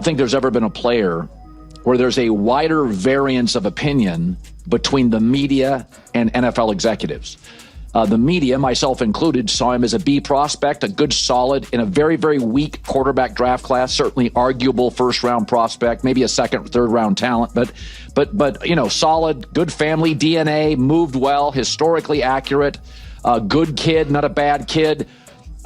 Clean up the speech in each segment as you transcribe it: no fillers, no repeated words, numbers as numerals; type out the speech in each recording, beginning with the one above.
think there's ever been a player where there's a wider variance of opinion between the media and NFL executives. The media, myself included, saw him as a B prospect, a good solid in a very, very weak quarterback draft class, certainly arguable first-round prospect, maybe a second, third-round talent, but you know, solid, good family DNA, moved well, historically accurate, good kid, not a bad kid.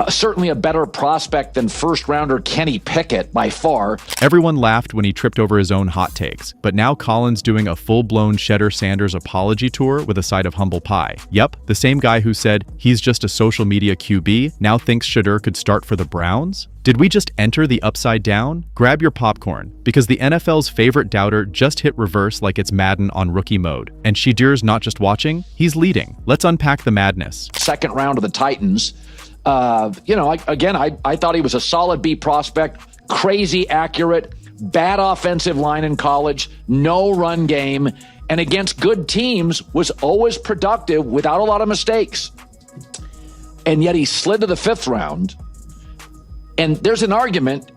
Certainly a better prospect than first-rounder Kenny Pickett by far. Everyone laughed when he tripped over his own hot takes, but now Colin's doing a full-blown Shedeur Sanders apology tour with a side of humble pie. Yep, the same guy who said he's just a social media QB now thinks Shedeur could start for the Browns? Did we just enter the upside down? Grab your popcorn, because the NFL's favorite doubter just hit reverse like it's Madden on rookie mode. And Shedeur's not just watching, he's leading. Let's unpack the madness. Second round of the Titans. You know, I thought he was a solid B prospect, crazy accurate, bad offensive line in college, no run game, and against good teams was always productive without a lot of mistakes. And yet he slid to the 5th round. And there's an argument,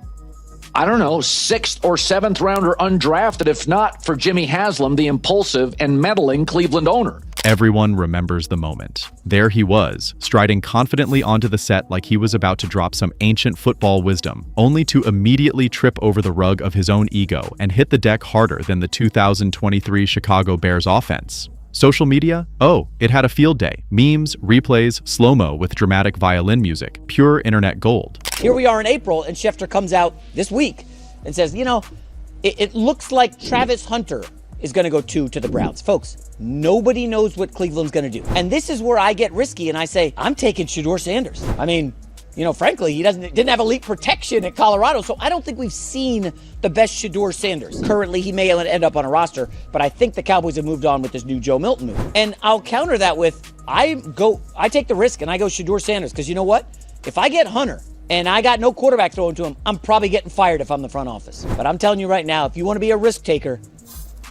I don't know, 6th or 7th rounder undrafted, if not for Jimmy Haslam, the impulsive and meddling Cleveland owner. Everyone remembers the moment. There he was, striding confidently onto the set like he was about to drop some ancient football wisdom, only to immediately trip over the rug of his own ego and hit the deck harder than the 2023 Chicago Bears offense. Social media? Oh, it had a field day. Memes, replays, slow-mo with dramatic violin music, pure internet gold. Here we are in April, and Schefter comes out this week and says, you know, it looks like Travis Hunter is going to go to the Browns. Folks, nobody knows what Cleveland's going to do. And this is where I get risky and I say, I'm taking Shedeur Sanders. I mean, you know, frankly, he didn't have elite protection at Colorado, so I don't think we've seen the best Shedeur Sanders. Currently, he may end up on a roster, but I think the Cowboys have moved on with this new Joe Milton move. And I'll counter that with, I take the risk and I go Shedeur Sanders, because you know what? If I get Hunter and I got no quarterback throwing to him, I'm probably getting fired if I'm the front office. But I'm telling you right now, if you want to be a risk taker,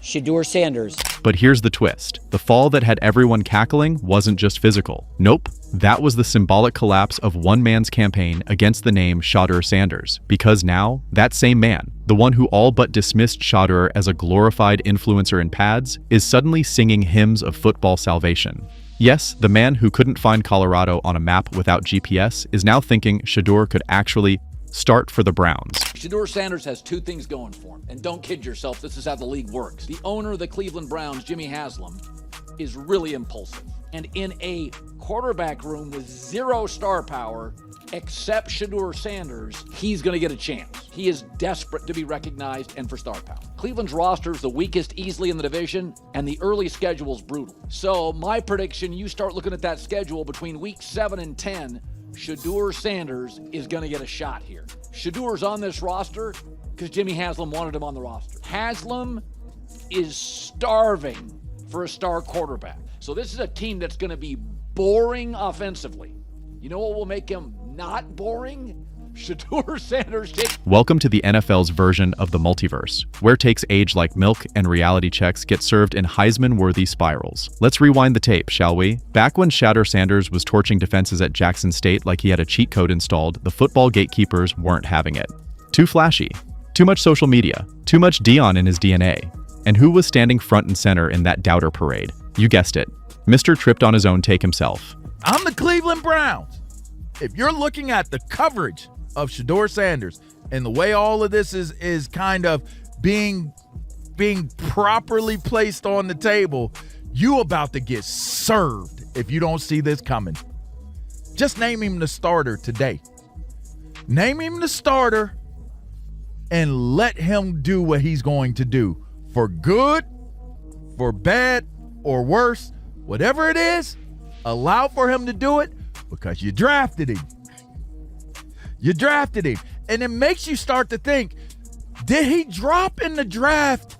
Shedeur Sanders. But here's the twist. The fall that had everyone cackling wasn't just physical. Nope. That was the symbolic collapse of one man's campaign against the name Shedeur Sanders. Because now, that same man, the one who all but dismissed Shedeur as a glorified influencer in pads, is suddenly singing hymns of football salvation. Yes, the man who couldn't find Colorado on a map without GPS is now thinking Shedeur could actually start for the Browns. Shedeur Sanders has two things going for him. And don't kid yourself, this is how the league works. The owner of the Cleveland Browns, Jimmy Haslam, is really impulsive. And in a quarterback room with zero star power, except Shedeur Sanders, he's going to get a chance. He is desperate to be recognized and for star power. Cleveland's roster is the weakest easily in the division, and the early schedule is brutal. So my prediction, you start looking at that schedule between weeks 7 and 10, Shedeur Sanders is going to get a shot here. Shedeur's on this roster because Jimmy Haslam wanted him on the roster. Haslam is starving for a star quarterback. So this is a team that's going to be boring offensively. You know what will make him not boring? Shedeur Sanders. Welcome to the NFL's version of the multiverse, where takes age like milk and reality checks get served in Heisman-worthy spirals. Let's rewind the tape, shall we? Back when Shedeur Sanders was torching defenses at Jackson State like he had a cheat code installed, the football gatekeepers weren't having it. Too flashy, too much social media, too much Dion in his DNA. And who was standing front and center in that doubter parade? You guessed it. Mr. tripped on his own take himself. I'm the Cleveland Browns. If you're looking at the coverage of Shedeur Sanders and the way all of this is kind of being properly placed on the table, you about to get served if you don't see this coming. Just name him the starter today. Name him the starter and let him do what he's going to do. For good, for bad, or worse, whatever it is, allow for him to do it because you drafted him. You drafted him. And it makes you start to think, did he drop in the draft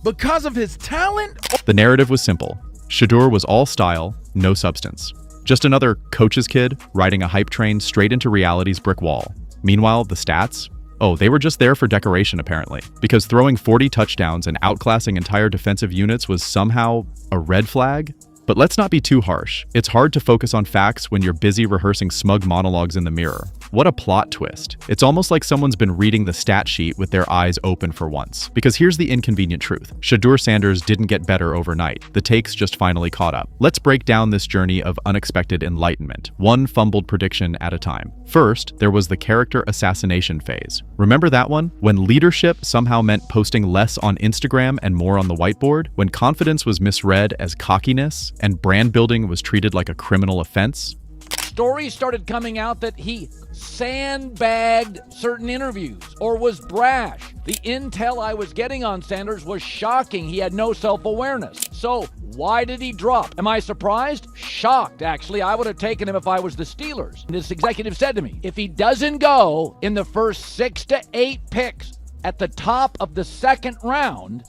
because of his talent? The narrative was simple. Shedeur was all style, no substance. Just another coach's kid riding a hype train straight into reality's brick wall. Meanwhile, the stats? Oh, they were just there for decoration, apparently. Because throwing 40 touchdowns and outclassing entire defensive units was somehow a red flag? But let's not be too harsh. It's hard to focus on facts when you're busy rehearsing smug monologues in the mirror. What a plot twist. It's almost like someone's been reading the stat sheet with their eyes open for once. Because here's the inconvenient truth. Shedeur Sanders didn't get better overnight. The takes just finally caught up. Let's break down this journey of unexpected enlightenment, one fumbled prediction at a time. First, there was the character assassination phase. Remember that one? When leadership somehow meant posting less on Instagram and more on the whiteboard? When confidence was misread as cockiness and brand building was treated like a criminal offense? Stories started coming out that he sandbagged certain interviews or was brash. The intel I was getting on Sanders was shocking. He had no self-awareness. So why did he drop? Am I surprised? Shocked, actually. I would have taken him if I was the Steelers. This executive said to me, if he doesn't go in the first 6 to 8 picks at the top of the second round,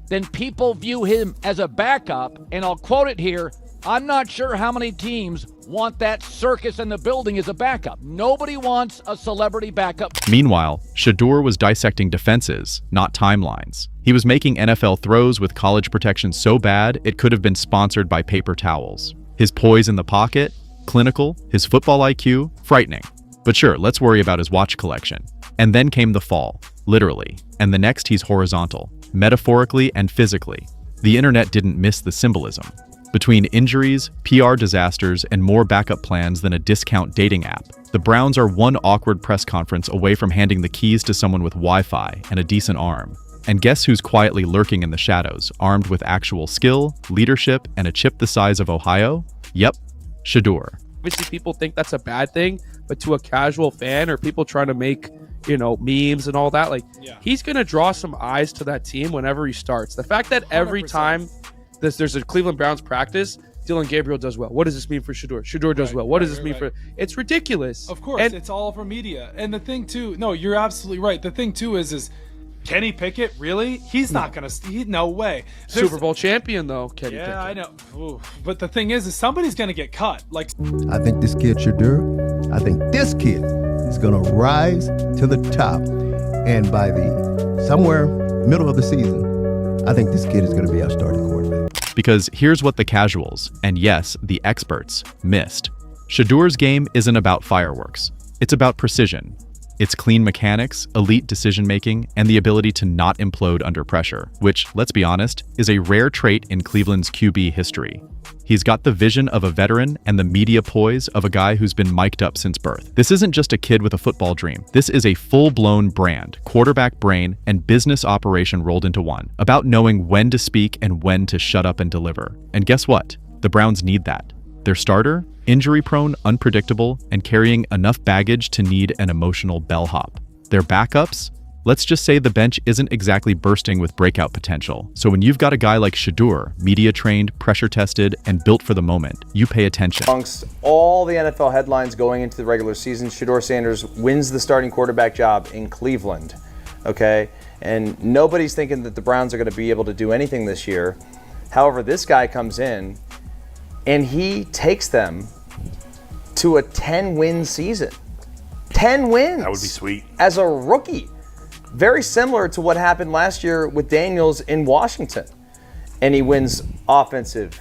then people view him as a backup. And I'll quote it here, I'm not sure how many teams want that circus in the building as a backup. Nobody wants a celebrity backup. Meanwhile, Shedeur was dissecting defenses, not timelines. He was making NFL throws with college protection so bad it could have been sponsored by paper towels. His poise in the pocket, clinical. His football IQ, frightening. But sure, let's worry about his watch collection. And then came the fall, literally. And the next he's horizontal, metaphorically and physically. The internet didn't miss the symbolism. Between injuries, PR disasters, and more backup plans than a discount dating app, the Browns are one awkward press conference away from handing the keys to someone with Wi-Fi and a decent arm. And guess who's quietly lurking in the shadows, armed with actual skill, leadership, and a chip the size of Ohio? Yep, Shedeur. Obviously, people think that's a bad thing, but to a casual fan or people trying to make, memes and all that, he's going to draw some eyes to that team whenever he starts. The fact that every 100%. time there's a Cleveland Browns practice, Dylan Gabriel does well. What does this mean for Shedeur? Shedeur does well. What does this mean for... It's ridiculous. Of course, And it's all for media. And the thing too, no, you're absolutely right. The thing too is Kenny Pickett, really? He's not going to... No way. Super Bowl champion, though, Kenny Pickett. Yeah, I know. Ooh. But the thing is somebody's going to get cut. I think this kid, Shedeur, I think this kid is going to rise to the top. And by the somewhere middle of the season, I think this kid is going to be our starting quarterback. Because here's what the casuals, and yes, the experts, missed. Shedeur's game isn't about fireworks. It's about precision. It's clean mechanics, elite decision-making, and the ability to not implode under pressure, which, let's be honest, is a rare trait in Cleveland's QB history. He's got the vision of a veteran and the media poise of a guy who's been mic'd up since birth. This isn't just a kid with a football dream. This is a full-blown brand, quarterback brain, and business operation rolled into one, about knowing when to speak and when to shut up and deliver. And guess what? The Browns need that. Their starter? Injury-prone, unpredictable, and carrying enough baggage to need an emotional bellhop. Their backups? Let's just say the bench isn't exactly bursting with breakout potential. So when you've got a guy like Shedeur, media-trained, pressure-tested, and built for the moment, you pay attention. Amongst all the NFL headlines going into the regular season, Shedeur Sanders wins the starting quarterback job in Cleveland, okay? And nobody's thinking that the Browns are going to be able to do anything this year. However, this guy comes in, and he takes them to a 10-win season. 10 wins. That would be sweet. As a rookie. Very similar to what happened last year with Daniels in Washington. And he wins offensive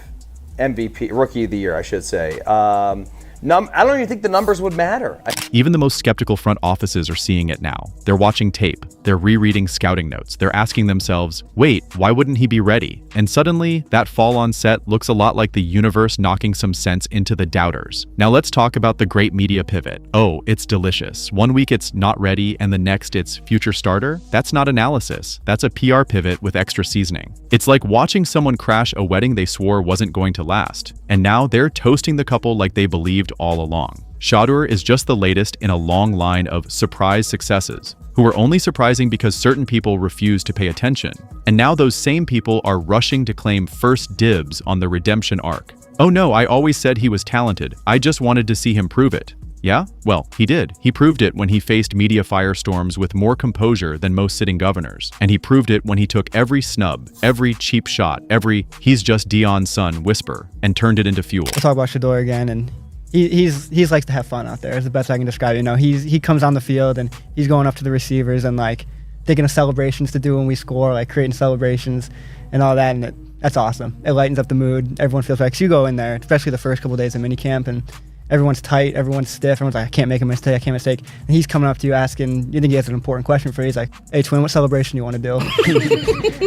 MVP, rookie of the year, I should say. I don't even think the numbers would matter. Even the most skeptical front offices are seeing it now. They're watching tape, they're rereading scouting notes, they're asking themselves, wait, why wouldn't he be ready? And suddenly, that fall on set looks a lot like the universe knocking some sense into the doubters. Now let's talk about the great media pivot. Oh, it's delicious. One week it's not ready, and the next it's future starter? That's not analysis. That's a PR pivot with extra seasoning. It's like watching someone crash a wedding they swore wasn't going to last. And now they're toasting the couple like they believed all along. Shedeur is just the latest in a long line of surprise successes, who were only surprising because certain people refused to pay attention. And now those same people are rushing to claim first dibs on the redemption arc. Oh no, I always said he was talented. I just wanted to see him prove it. Yeah? Well, he did. He proved it when he faced media firestorms with more composure than most sitting governors. And he proved it when he took every snub, every cheap shot, every "he's just Dion's son" whisper, and turned it into fuel. We'll talk about Shedeur again, and he's likes to have fun out there. Is the best I can describe it. He comes on the field and he's going up to the receivers and thinking of celebrations to do when we score, creating celebrations and all that. And that's awesome. It lightens up the mood. Everyone feels like, you go in there, especially the first couple of days of minicamp, and everyone's tight, everyone's stiff, everyone's like, I can't make a mistake, and he's coming up to you asking, you think he has an important question for you, he's like, hey twin, what celebration you want to do?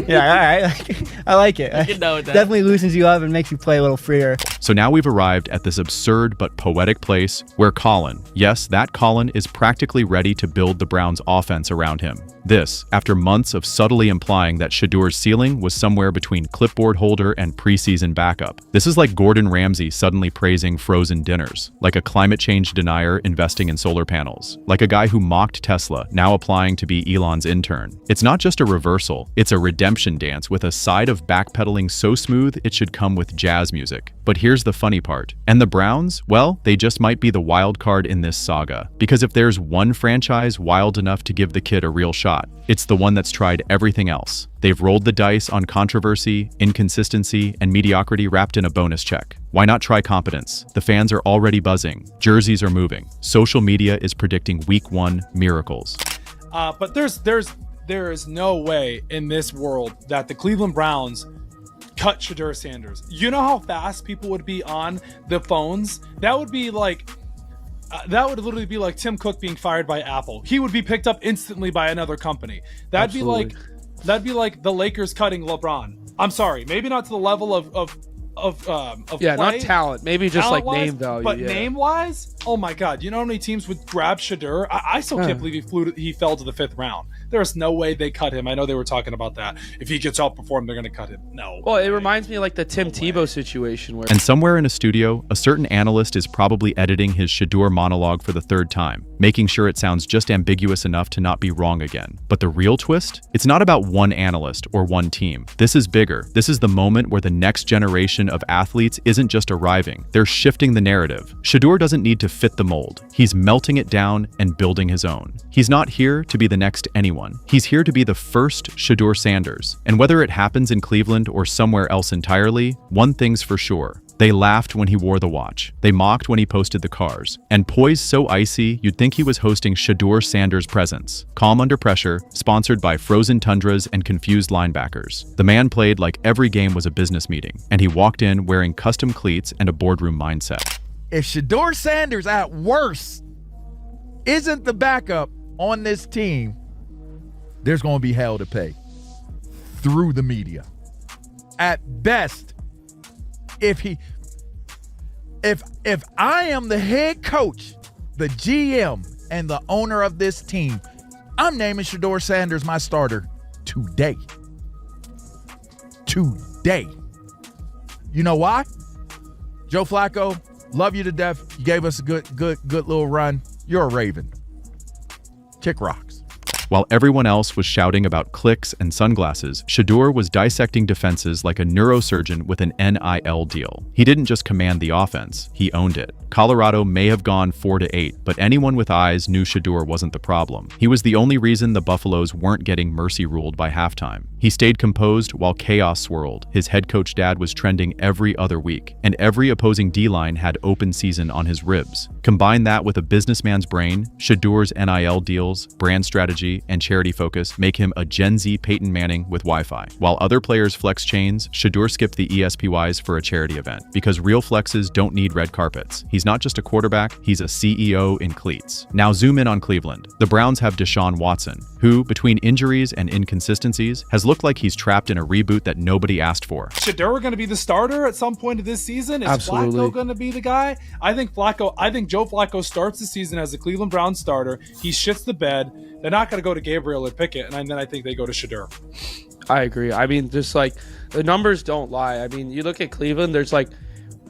Yeah, all right, I like it. Definitely loosens you up and makes you play a little freer. So now we've arrived at this absurd but poetic place where Colin, yes, that Colin, is practically ready to build the Browns' offense around him. This, after months of subtly implying that Shedeur's ceiling was somewhere between clipboard holder and preseason backup. This is like Gordon Ramsay suddenly praising frozen dinners, like a climate change denier investing in solar panels, like a guy who mocked Tesla now applying to be Elon's intern. It's not just a reversal, it's a redemption dance with a side of backpedaling so smooth it should come with jazz music. But here's the funny part. And the Browns, well, they just might be the wild card in this saga. Because if there's one franchise wild enough to give the kid a real shot, it's the one that's tried everything else. They've rolled the dice on controversy, inconsistency, and mediocrity wrapped in a bonus check. Why not try competence? The fans are already buzzing. Jerseys are moving. Social media is predicting week 1 miracles. But there is no way in this world that the Cleveland Browns cut Shedeur Sanders. You know how fast people would be on the phones? That would be like, that would literally be like Tim Cook being fired by Apple. He would be picked up instantly by another company. That'd be like the Lakers cutting LeBron. I'm sorry, maybe not to the level of yeah, play, not talent, maybe just like name value, but name wise, oh my god, you know how many teams would grab Shedeur? I still can't believe he fell to the 5th round. There's no way they cut him. I know they were talking about that. If he gets outperformed, they're going to cut him. No. Well, it reminds me of like the Tim Tebow situation where. And somewhere in a studio, a certain analyst is probably editing his Shedeur monologue for the 3rd time, making sure it sounds just ambiguous enough to not be wrong again. But the real twist? It's not about one analyst or one team. This is bigger. This is the moment where the next generation of athletes isn't just arriving. They're shifting the narrative. Shedeur doesn't need to fit the mold. He's melting it down and building his own. He's not here to be the next anyone. He's here to be the first Shedeur Sanders. And whether it happens in Cleveland or somewhere else entirely, one thing's for sure. They laughed when he wore the watch. They mocked when he posted the cars. And poised so icy, you'd think he was hosting Shedeur Sanders Presents. Calm under pressure, sponsored by frozen tundras and confused linebackers. The man played like every game was a business meeting, and he walked in wearing custom cleats and a boardroom mindset. If Shedeur Sanders at worst isn't the backup on this team, there's going to be hell to pay through the media. At best, if I am the head coach, the GM, and the owner of this team, I'm naming Shedeur Sanders my starter today. Today. You know why? Joe Flacco, love you to death. You gave us a good little run. You're a Raven. Kick rocks. While everyone else was shouting about clicks and sunglasses, Shedeur was dissecting defenses like a neurosurgeon with an NIL deal. He didn't just command the offense, he owned it. Colorado may have gone 4-8, but anyone with eyes knew Shedeur wasn't the problem. He was the only reason the Buffaloes weren't getting mercy ruled by halftime. He stayed composed while chaos swirled. His head coach dad was trending every other week, and every opposing D-line had open season on his ribs. Combine that with a businessman's brain, Shedeur's NIL deals, brand strategy, and charity focus make him a Gen Z Peyton Manning with Wi-Fi. While other players flex chains, Shedeur skipped the ESPYs for a charity event, because real flexes don't need red carpets. He's not just a quarterback, he's a CEO in cleats. Now zoom in on Cleveland. The Browns have Deshaun Watson, who, between injuries and inconsistencies, has looked like he's trapped in a reboot that nobody asked for. Shedeur going to be the starter at some point of this season? Is Absolutely. Flacco going to be the guy? I think Joe Flacco starts the season as the Cleveland Browns starter. He shits the bed. They're not going to go to Gabriel or Pickett, and then I think they go to Shedeur. I agree. I mean, just like the numbers don't lie. I mean, you look at Cleveland, there's like,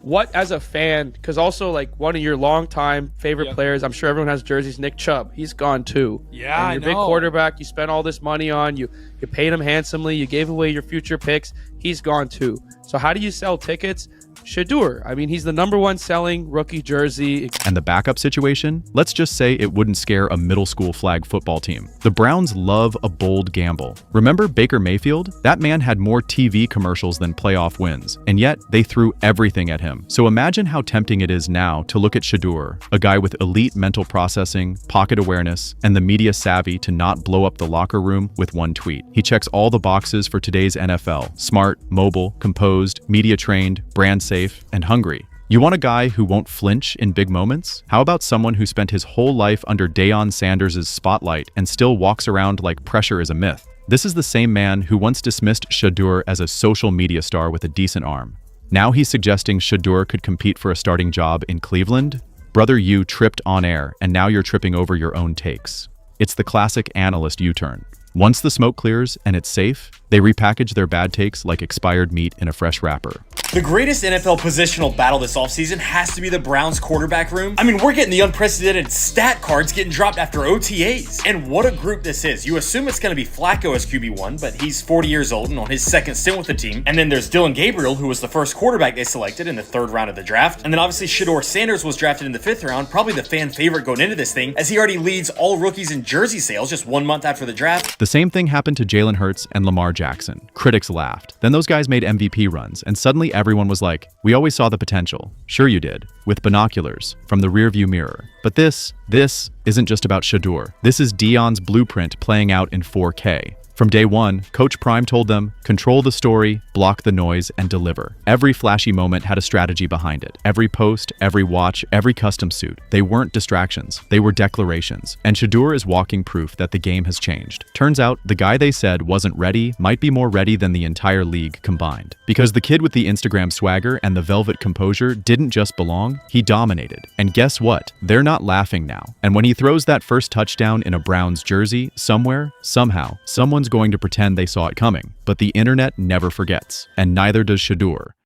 what as a fan, because also like one of your longtime favorite players, I'm sure everyone has jerseys, Nick Chubb, he's gone too. Yeah, and your big quarterback you spent all this money on, you paid him handsomely, you gave away your future picks, he's gone too. So how do you sell tickets? Shedeur. I mean, he's the #1 selling rookie jersey. And the backup situation? Let's just say it wouldn't scare a middle school flag football team. The Browns love a bold gamble. Remember Baker Mayfield? That man had more TV commercials than playoff wins, and yet they threw everything at him. So imagine how tempting it is now to look at Shedeur, a guy with elite mental processing, pocket awareness, and the media savvy to not blow up the locker room with one tweet. He checks all the boxes for today's NFL: smart, mobile, composed, media trained, brand safe, and hungry. You want a guy who won't flinch in big moments? How about someone who spent his whole life under Shedeur Sanders' spotlight and still walks around like pressure is a myth? This is the same man who once dismissed Shedeur as a social media star with a decent arm. Now he's suggesting Shedeur could compete for a starting job in Cleveland? Brother, you tripped on air, and now you're tripping over your own takes. It's the classic analyst U-turn. Once the smoke clears and it's safe, they repackage their bad takes like expired meat in a fresh wrapper. The greatest NFL positional battle this offseason has to be the Browns quarterback room. I mean, we're getting the unprecedented stat cards getting dropped after OTAs. And what a group this is. You assume it's going to be Flacco as QB1, but he's 40 years old and on his second stint with the team. And then there's Dylan Gabriel, who was the first quarterback they selected in the 3rd round of the draft. And then obviously Shedeur Sanders was drafted in the 5th round, probably the fan favorite going into this thing, as he already leads all rookies in jersey sales just 1 month after the draft. The same thing happened to Jalen Hurts and Lamar Jackson. Critics laughed. Then those guys made MVP runs, and suddenly everyone was like, we always saw the potential. Sure you did. With binoculars, from the rearview mirror. But this isn't just about Shedeur. This is Deion's blueprint playing out in 4K. From day one, Coach Prime told them, control the story, block the noise, and deliver. Every flashy moment had a strategy behind it. Every post, every watch, every custom suit. They weren't distractions. They were declarations. And Shedeur is walking proof that the game has changed. Turns out, the guy they said wasn't ready might be more ready than the entire league combined. Because the kid with the Instagram swagger and the velvet composure didn't just belong, he dominated. And guess what? They're not laughing now. And when he throws that first touchdown in a Browns jersey, somewhere, somehow, someone's going to pretend they saw it coming. But the internet never forgets, and neither does Shedeur.